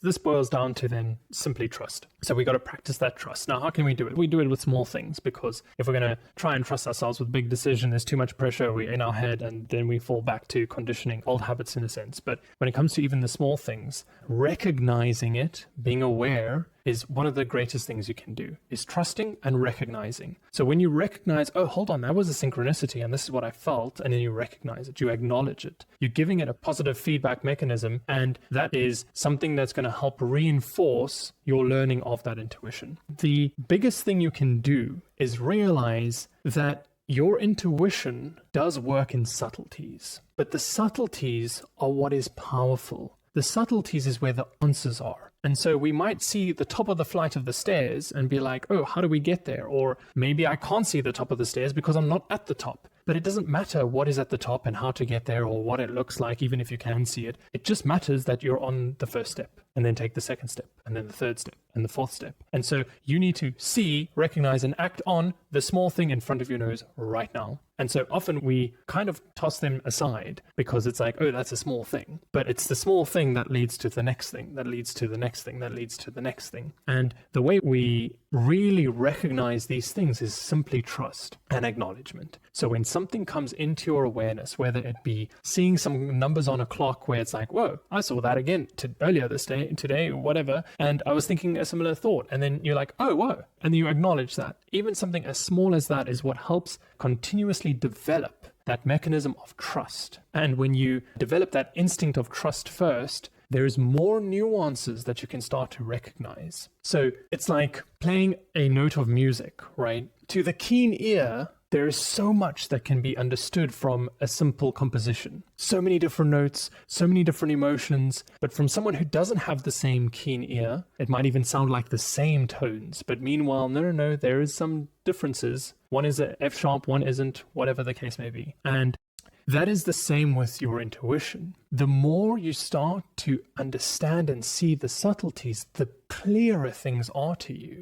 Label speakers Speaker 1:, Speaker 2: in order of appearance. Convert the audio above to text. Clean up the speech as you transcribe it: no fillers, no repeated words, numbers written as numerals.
Speaker 1: this boils down to then simply trust. So we got to practice that trust. Now, how can we do it? We do it with small things, because if we're going to try and trust ourselves with big decision, there's too much pressure, we're in our head, and then we fall back to conditioning, old habits in a sense. But when it comes to even the small things, recognizing it, being aware, is one of the greatest things you can do, is trusting and recognizing. So when you recognize, oh, hold on, that was a synchronicity and this is what I felt, and then you recognize it, you acknowledge it, you're giving it a positive feedback mechanism, and that is something that's going to help reinforce your learning of that intuition. The biggest thing you can do is realize that your intuition does work in subtleties, but the subtleties are what is powerful. The subtleties is where the answers are. And so we might see the top of the flight of the stairs and be like, oh, how do we get there? Or maybe I can't see the top of the stairs because I'm not at the top. But it doesn't matter what is at the top and how to get there or what it looks like, even if you can see it. It just matters that you're on the first step, and then take the second step, and then the third step, and the fourth step. And so you need to see, recognize, and act on the small thing in front of your nose right now. And so often we kind of toss them aside because it's like, oh, that's a small thing. But it's the small thing that leads to the next thing, that leads to the next thing, that leads to the next thing. And the way we really recognize these things is simply trust and acknowledgement. So when something comes into your awareness, whether it be seeing some numbers on a clock where it's like, whoa, I saw that again earlier this day, today, whatever, and I was thinking a similar thought. And then you're like, oh, whoa. And you acknowledge that. Even something as small as that is what helps continuously develop that mechanism of trust. And when you develop that instinct of trust first, there is more nuances that you can start to recognize. So it's like playing a note of music, right? To the keen ear, there is so much that can be understood from a simple composition. So many different notes, so many different emotions. But from someone who doesn't have the same keen ear, it might even sound like the same tones. But meanwhile, no, there is some differences. One is a F sharp, one isn't, whatever the case may be. And that is the same with your intuition. The more you start to understand and see the subtleties, the clearer things are to you.